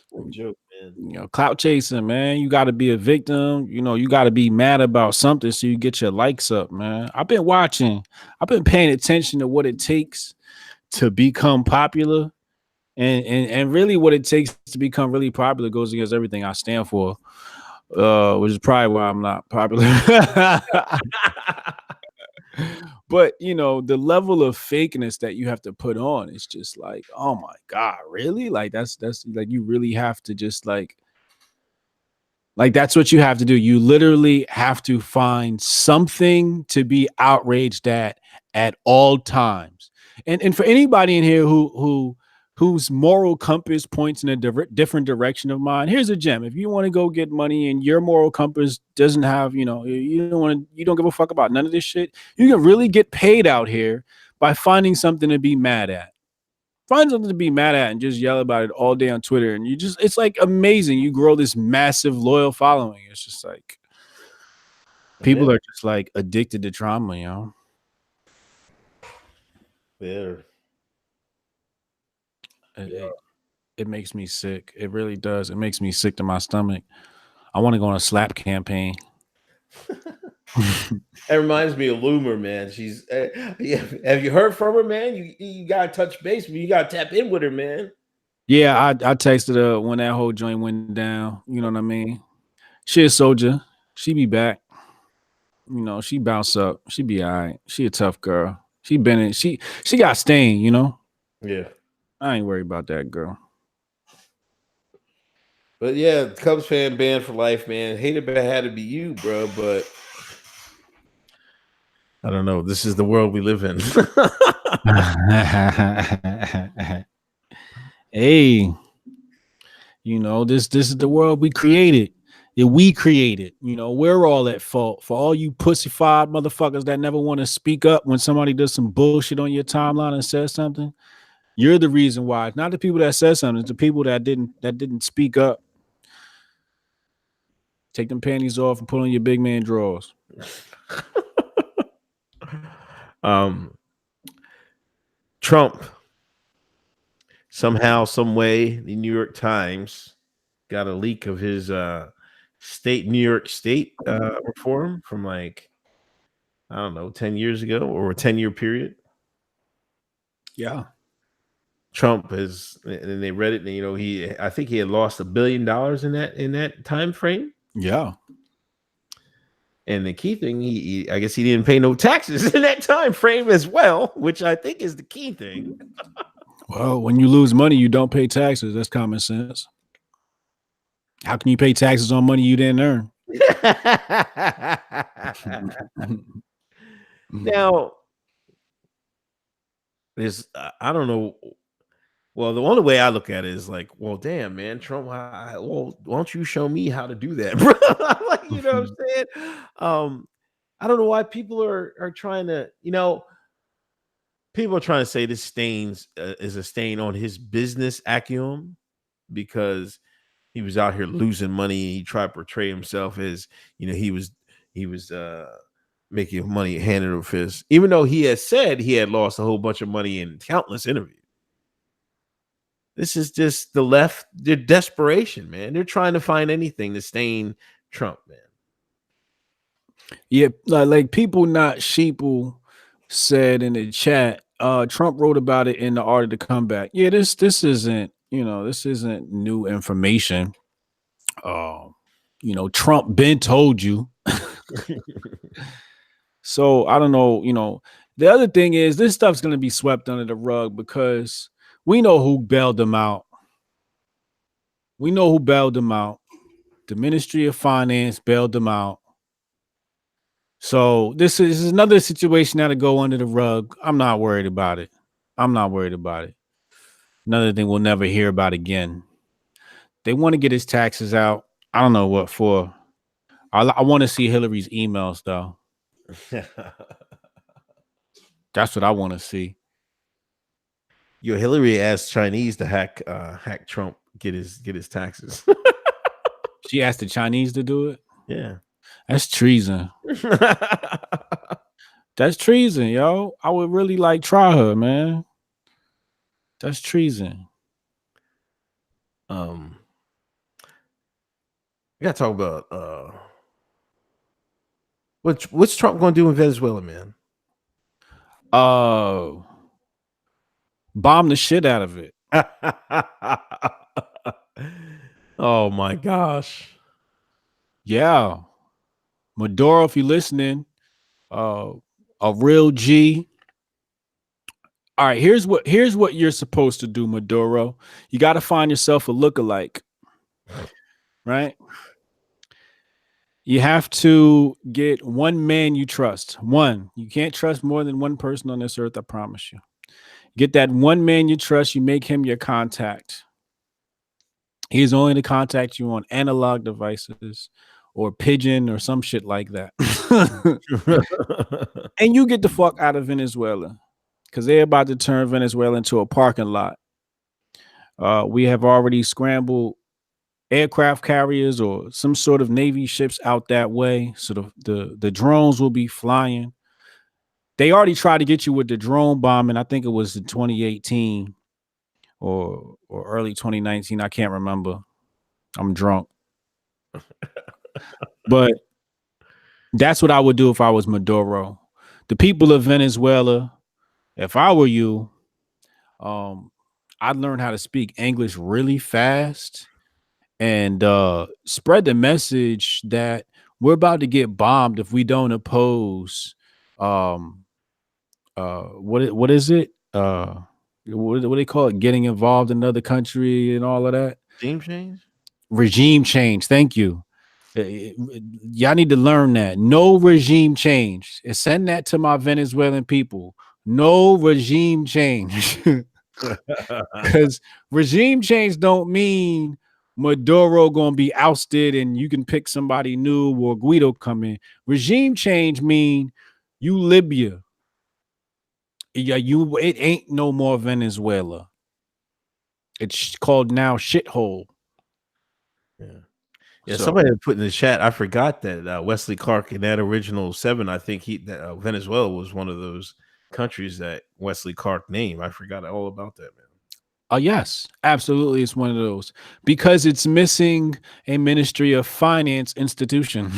What joke, man. Clout chasing, man. You got to be a victim. You got to be mad about something so you get your likes up, man. I've been paying attention to what it takes to become popular, and really what it takes to become really popular goes against everything I stand for, which is probably why I'm not popular. But the level of fakeness that you have to put on is just like, oh my god, really? Like that's like you really have to just like that's what you have to do. You literally have to find something to be outraged at all times. And for anybody in here who whose moral compass points in a different direction of mine. Here's a gem. If you want to go get money and your moral compass doesn't have, you don't give a fuck about none of this shit, you can really get paid out here by finding something to be mad at. Find something to be mad at and just yell about it all day on Twitter. And it's like amazing. You grow this massive loyal following. It's just like people Yeah. are just like addicted to trauma, you know? Yeah. It, it makes me sick. It really does. It makes me sick to my stomach. I want to go on a slap campaign. That reminds me of Loomer, man. She's yeah, have you heard from her, man? You gotta touch base, you gotta tap in with her, man. Yeah, I texted her when that whole joint went down. You know what I mean? She a soldier. She be back. You know, she bounce up. She be all right. She a tough girl. She been in. She got stain. You know. Yeah. I ain't worried about that girl. But yeah, Cubs fan banned for life, man. Hated but had to be you, bro. But I don't know. This is the world we live in. Hey, you know this is the world we created. That we created. You know, we're all at fault for all you pussyfied motherfuckers that never want to speak up when somebody does some bullshit on your timeline and says something. You're the reason why. It's not the people that said something. It's the people that didn't speak up. Take them panties off and put on your big man drawers. um, Trump somehow, some way, the New York Times got a leak of his New York State reform from like I don't know, 10 years ago or a 10-year period. Yeah. Trump is, and they read it, and I think he had lost $1 billion in that time frame. Yeah. And the key thing, I guess he didn't pay no taxes in that time frame as well, which I think is the key thing. Well, when you lose money, you don't pay taxes. That's common sense. How can you pay taxes on money you didn't earn? Now, there's, I don't know. Well, the only way I look at it is like, well, damn, man, Trump. Well, why don't you show me how to do that, bro? Like, you know what I'm saying? I don't know why people are trying to, people are trying to say this stains is a stain on his business acumen because he was out here losing money. He tried to portray himself as, he was making money hand over fist, even though he has said he had lost a whole bunch of money in countless interviews. This is just the left, their desperation, man. They're trying to find anything to stain Trump, man. Yeah, like people not sheeple said in the chat. Trump wrote about it in the Art of the Comeback. Yeah, this isn't this isn't new information. Trump been told you. So I don't know. The other thing is this stuff's gonna be swept under the rug because we know who bailed them out. We know who bailed them out. The Ministry of Finance bailed them out. So this is another situation that'll go under the rug. I'm not worried about it. Another thing we'll never hear about again. They want to get his taxes out. I don't know what for. I want to see Hillary's emails though. That's what I want to see. Yo, Hillary asked Chinese to hack Trump, get his taxes. She asked the Chinese to do it. Yeah. That's treason. That's treason, yo. I would really like try her, man. That's treason. We gotta talk about what's Trump gonna do in Venezuela, man? Bomb the shit out of it. Oh my gosh. Yeah. Maduro, if you're listening, a real G. All right, here's what you're supposed to do, Maduro. You got to find yourself a lookalike, right? You have to get one man you trust. One. You can't trust more than one person on this earth, I promise you. Get that one man you trust. You make him your contact. He's only to contact you on analog devices or pigeon or some shit like that. And you get the fuck out of Venezuela because they're about to turn Venezuela into a parking lot. We have already scrambled aircraft carriers or some sort of navy ships out that way, so the drones will be flying. They already tried to get you with the drone bombing. I think it was in 2018 or early 2019. I can't remember. I'm drunk, but that's what I would do if I was Maduro. The people of Venezuela, if I were you, um, I'd learn how to speak English really fast and spread the message that we're about to get bombed if we don't oppose um what is it what do they call it, getting involved in another country and all of that. Team change. Regime change, thank you. Y'all need to learn that. No regime change. And send that to my Venezuelan people. No regime change. Because regime change don't mean Maduro gonna be ousted and you can pick somebody new or Guido come in. Regime change mean you Libya. Yeah, you it ain't no more Venezuela. It's called now shithole. Yeah. Yeah, So somebody had put in the chat. I forgot that Wesley Clark in that original seven. I think that Venezuela was one of those countries that Wesley Clark named. I forgot all about that, man. yes, absolutely. It's one of those because it's missing a Ministry of Finance institution.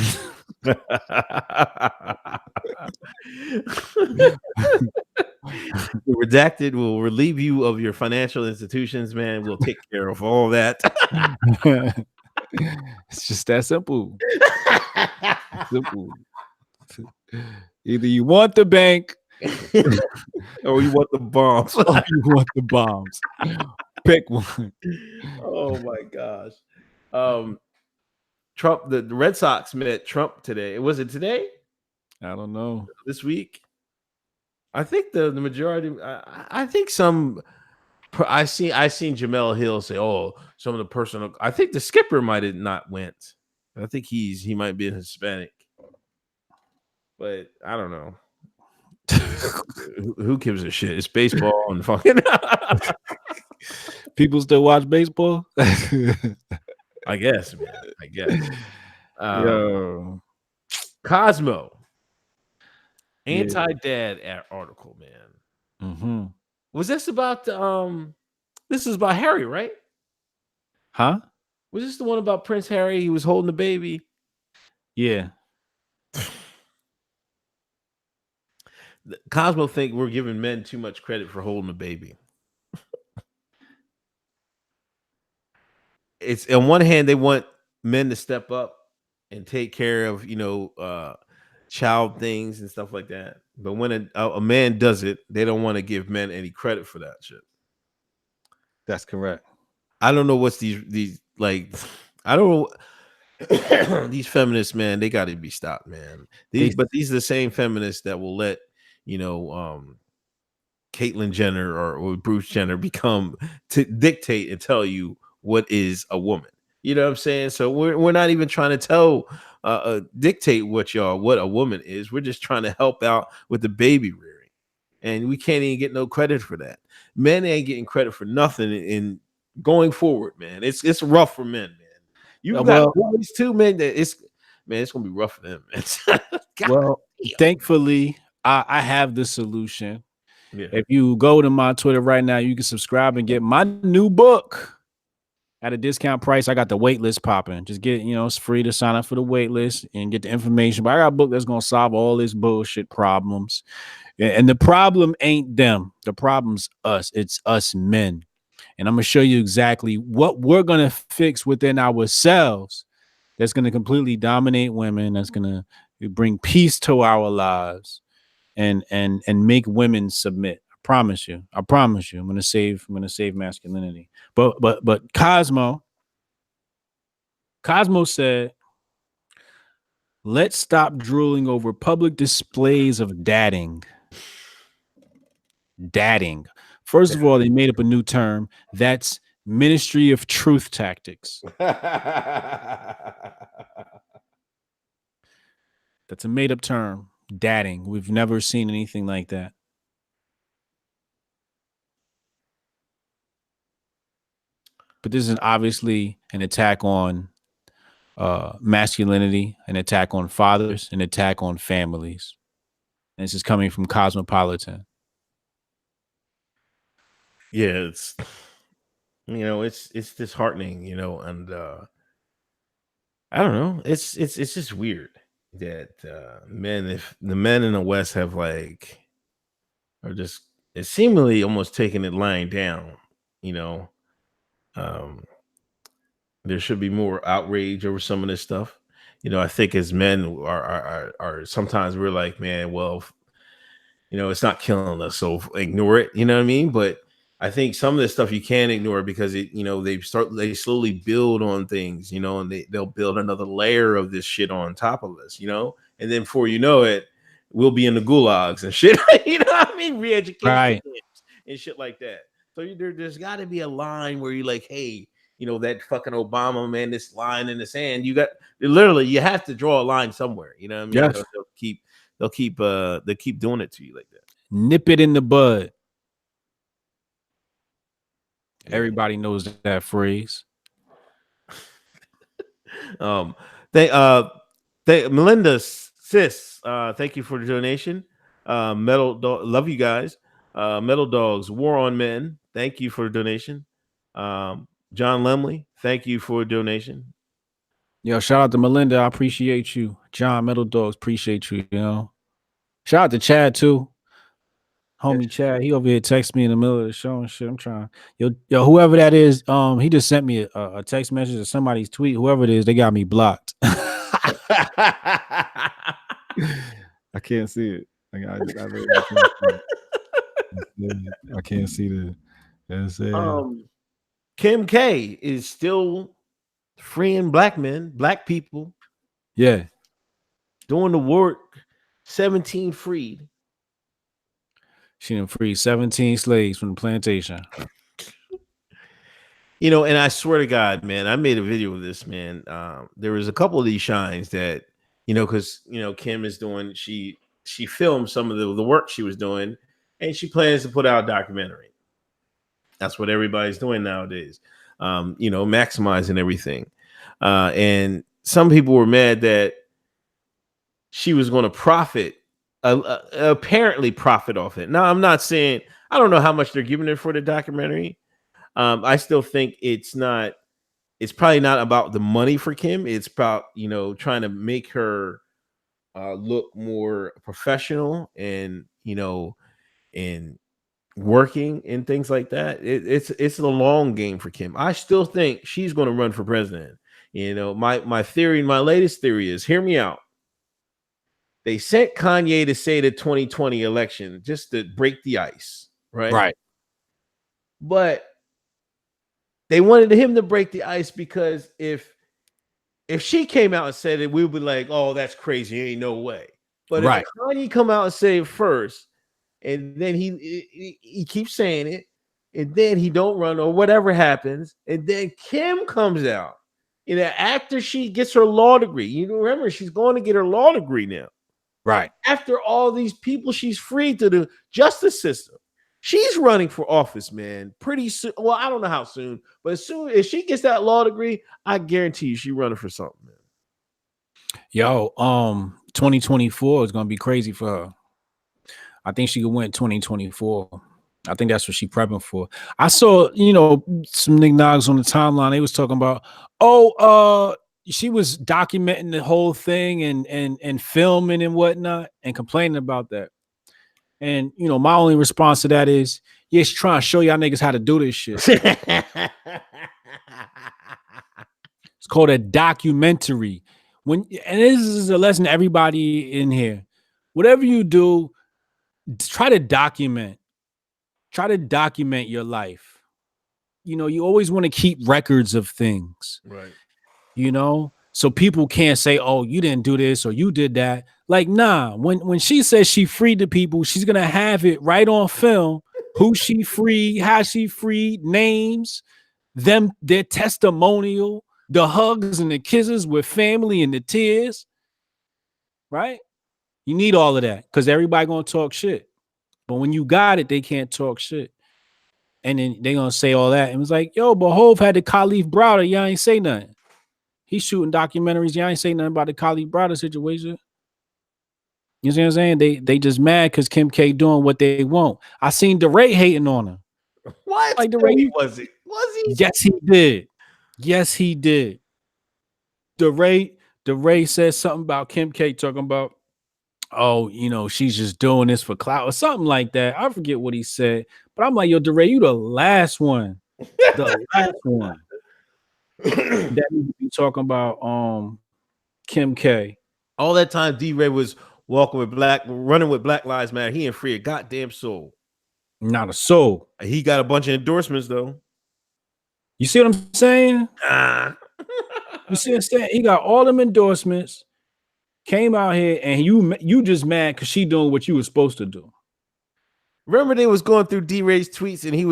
Redacted will relieve you of your financial institutions, man. We'll take care of all that. It's just that simple. Simple. Either you want the bank or you want the bombs. or you want the bombs. Pick one. Oh my gosh. Trump, the Red Sox met Trump today. Was it today? I don't know. This week? I think the majority. I think some. I seen Jamel Hill say, "Oh, some of the personal." I think the skipper might have not went. I think he might be a Hispanic, but I don't know. Who gives a shit? It's baseball and fucking. People still watch baseball. I guess, man. I guess. Yo, Cosmo yeah. Anti-dad article, man. Mm-hmm. Was this about This is about Harry, right? Huh? Was this the one about Prince Harry? He was holding the baby. Yeah. Cosmo think we're giving men too much credit for holding a baby. It's on one hand they want men to step up and take care of child things and stuff like that, but when a man does it, they don't want to give men any credit for that shit. That's correct. I don't know what's these like. I don't know. These feminists, man, they got to be stopped, man. These are the same feminists that will let Caitlyn Jenner or Bruce Jenner become to dictate and tell you what is a woman. You know what I'm saying? So we're not even trying to tell dictate what a woman is. We're just trying to help out with the baby rearing, and we can't even get no credit for that. Men ain't getting credit for nothing in going forward, man. It's rough for men, man. You got boys too, man. It's gonna be rough for them, man. Well, thankfully, I have the solution. Yeah. If you go to my Twitter right now, you can subscribe and get my new book at a discount price. I got the wait list popping. Just get, it's free to sign up for the wait list and get the information. But I got a book that's going to solve all these bullshit problems. And the problem ain't them. The problem's us. It's us men. And I'm going to show you exactly what we're going to fix within ourselves that's going to completely dominate women, that's going to bring peace to our lives and make women submit. I promise you. I'm going to save masculinity. But Cosmo said, let's stop drooling over public displays of dadding. First of all, they made up a new term. That's Ministry of Truth Tactics. That's a made up term. Dadding. We've never seen anything like that. But this is obviously an attack on masculinity, an attack on fathers, an attack on families. And this is coming from Cosmopolitan. Yeah, it's disheartening, and I don't know. It's just weird that men, if the men in the West have like are just it's seemingly almost taking it lying down, you know. Um, there should be more outrage over some of this stuff. I think as men are sometimes we're like, man, well, it's not killing us, so ignore it. You know what I mean? But I think some of this stuff you can't ignore because they slowly build on things, and they'll build another layer of this shit on top of us, and then before you know it, we'll be in the gulags and shit. You know what I mean? Re-education Right. camps and shit like that. So there's got to be a line where you're like, hey, that fucking Obama man, this line in the sand. You have to draw a line somewhere. You know what I mean? Yes. They'll keep doing it to you like that. Nip it in the bud. Yeah. Everybody knows that phrase. They Melinda sis, thank you for the donation. Metal Dog, love you guys. Metal Dogs, War on Men, thank you for the donation. John Lemley, thank you for a donation. Yo, shout out to Melinda. I appreciate you. John Metal Dogs, appreciate you, Shout out to Chad too. Homie Chad, he over here text me in the middle of the show and shit. I'm trying. Yo, whoever that is, he just sent me a text message or somebody's tweet. Whoever it is, they got me blocked. I can't see it. I can't see the. Kim K is still freeing black men, black people. Yeah, doing the work. 17 freed. She done freed 17 slaves from the plantation. And I swear to God, man, I made a video of this, man. There was a couple of these shines that, because Kim is doing. She filmed some of the work she was doing, and she plans to put out a documentary. That's what everybody's doing nowadays. Maximizing everything. And some people were mad that she was going to apparently profit off it. Now, I'm not saying, I don't know how much they're giving her for the documentary. I still think it's probably not about the money for Kim. It's about, trying to make her look more professional and, and working and things like that. It's a long game for Kim. I still think she's going to run for president. My theory, my latest theory is, hear me out. They sent Kanye to say the 2020 election just to break the ice, right? Right. But they wanted him to break the ice because if she came out and said it, we would be like, oh, that's crazy. Ain't no way. But if Kanye come out and say it first, and then he keeps saying it, and then he don't run or whatever happens, and then Kim comes out, after she gets her law degree. Remember, she's going to get her law degree now. Right. After all these people she's freed to the justice system, she's running for office, man. Pretty soon. Well, I don't know how soon, but as soon as she gets that law degree, I guarantee you she's running for something, man. Yo, 2024 is gonna be crazy for her. I think she could win 2024. I think that's what she's prepping for. I saw, some niggas on the timeline. They was talking about, she was documenting the whole thing and filming and whatnot and complaining about that. And my only response to that is, yeah, she's trying to show y'all niggas how to do this shit. It's called a documentary. And this is a lesson to everybody in here. Whatever you do, try to document your life. You always want to keep records of things. Right. So people can't say, oh, you didn't do this or you did that. Like, nah, when she says she freed the people, she's going to have it right on film who she freed, how she freed, names, them, their testimonial, the hugs and the kisses with family and the tears, right? You need all of that because everybody gonna talk shit. But when you got it, they can't talk shit. And then they gonna say all that. And it's like, yo, but Hove had the Khalif Browder. Y'all ain't say nothing. He's shooting documentaries. Y'all ain't say nothing about the Khalif Browder situation. You see what I'm saying? They just mad because Kim K doing what they want. I seen DeRay hating on her. What? Like No, DeRay, he wasn't. Was he? yes, he did. Yes, he did. DeRay said something about Kim K talking about, oh, she's just doing this for clout or something like that. I forget what he said. But I'm like, yo, DeRay, you the last one. The last one that need to be talking about Kim K. All that time, D-Ray was running with Black Lives Matter. He ain't free a goddamn soul. Not a soul. He got a bunch of endorsements though. You see what I'm saying? Ah. You see what I'm saying? He got all them endorsements, came out here, and you just mad because she doing what you was supposed to do. Remember they was going through D-Ray's tweets and he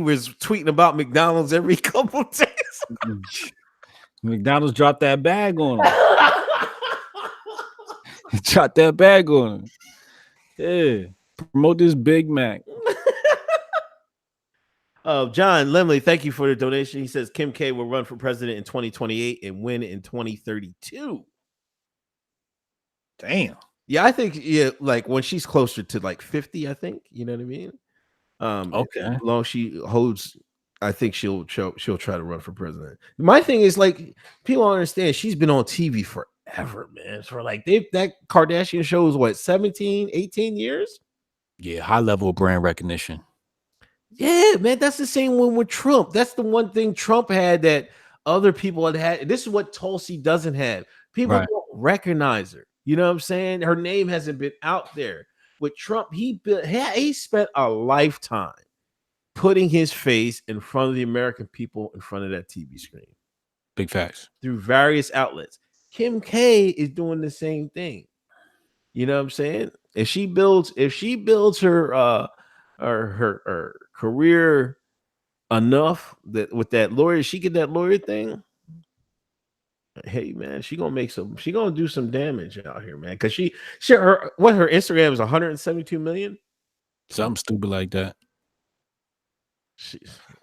was tweeting about McDonald's every couple days. McDonald's dropped that bag on him. Dropped that bag on him. Yeah. Promote this Big Mac. John Lemley, thank you for the donation. He says Kim K will run for president in 2028 and win in 2032. Damn. Yeah, I think like when she's closer to like 50, I think, you know what I mean? Okay. As long as she holds, I think she'll try to run for president. My thing is like people don't understand she's been on TV forever, man. For like that Kardashian show is what 17, 18 years? Yeah, high level of brand recognition. Yeah, man, that's the same one with Trump. That's the one thing Trump had that other people had. This is what Tulsi doesn't have. People don't recognize her. You know what I'm saying? Her name hasn't been out there. With Trump, he spent a lifetime putting his face in front of the American people in front of that TV screen. Big facts. Through various outlets. Kim K is doing the same thing. You know what I'm saying? If she builds her career enough that with that lawyer, she get that lawyer thing. Hey man, she gonna do some damage out here, man. Because her Instagram is 172 million, something stupid like that.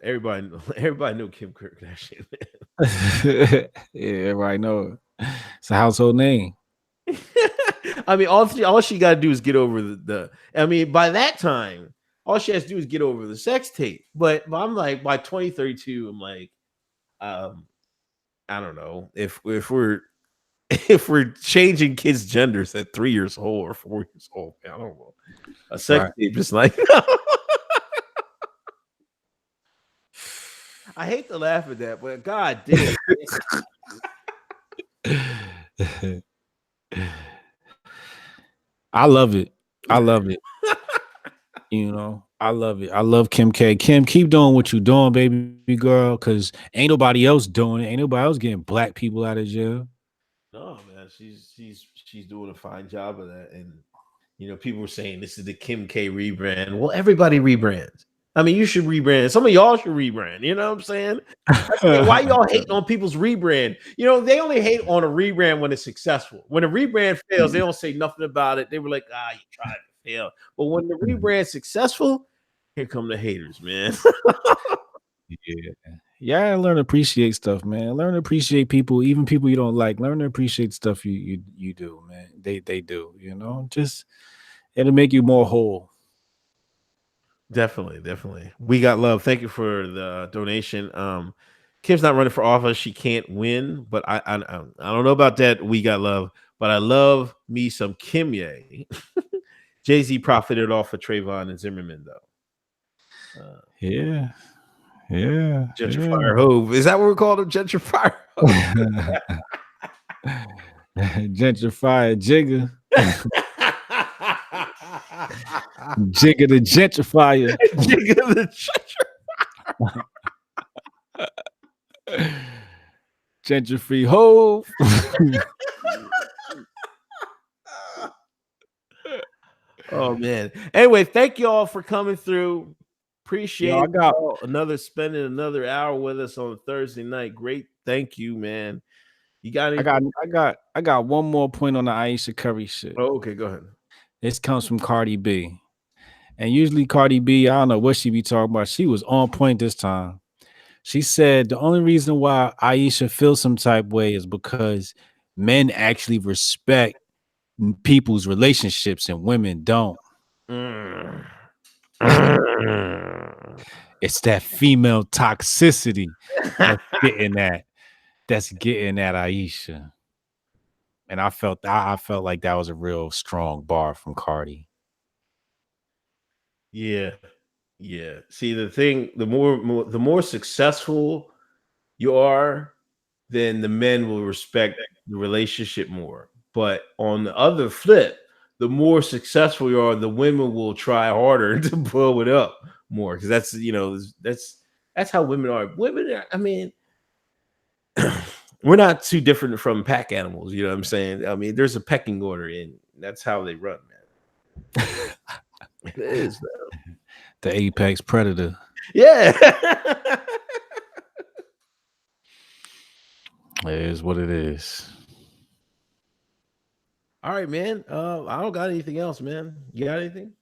Everybody know Kim Kardashian. Yeah, everybody know it. It's a household name. I mean, all she got to do is get over the. I mean, by that time, all she has to do is get over the sex tape. But I'm like, by 2032, I'm like, I don't know if we're changing kids' genders at 3 years old or 4 years old. I don't know. A sex tape just like. I hate to laugh at that, but god damn. I love it. I love it. I love it. I love Kim K. Kim, keep doing what you're doing, baby girl, because ain't nobody else doing it. Ain't nobody else getting black people out of jail. No, man, she's doing a fine job of that. And people were saying this is the Kim K rebrand. Well, everybody rebrands. I mean, you should rebrand. Some of y'all should rebrand. You know what I'm saying? Why y'all hating on people's rebrand? They only hate on a rebrand when it's successful. When a rebrand fails, they don't say nothing about it. They were like, you tried to fail. But when the rebrand's successful, here come the haters, man. Yeah, learn to appreciate stuff, man. Learn to appreciate people, even people you don't like. Learn to appreciate stuff you do, man. They do, just it'll make you more whole. Definitely. We got love. Thank you for the donation. Kim's not running for office. She can't win, but I don't know about that. We got love, but I love me some Kimye. Jay-Z profited off of Trayvon and Zimmerman, though. Yeah. Gentrifier Hove. Is that what we're called? Gentrifier Hove? Gentrifier Jigger. Jigger the gentrifier. Jigger the gentrifier. Gentrify Hove. Oh man. Anyway, thank you all for coming through. Yo, Appreciate y'all another spending another hour with us on Thursday night. Great. Thank you, man. You got I anything? got, I got one more point on the Ayesha Curry shit. Oh, okay, go ahead. This comes from Cardi B, and usually Cardi B, I don't know what she be talking about. She was on point this time. She said the only reason why Ayesha feels some type way is because men actually respect people's relationships and women don't. Mm. Mm. It's that female toxicity that's getting at Ayesha. And I felt like that was a real strong bar from Cardi. Yeah. Yeah. See, the thing, the more successful you are, then the men will respect the relationship more. But on the other flip, the more successful you are, the women will try harder to blow it up more because that's how women are. Women, I mean, we're not too different from pack animals. You know what I'm saying? I mean, there's a pecking order, and that's how they run, man. It is, man. The apex predator. Yeah. It is what it is. All right, man. I don't got anything else, man. You got anything?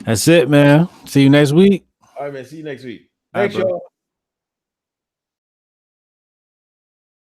That's it, man. See you next week. All right, man. See you next week. All right, Thanks, bro. y'all.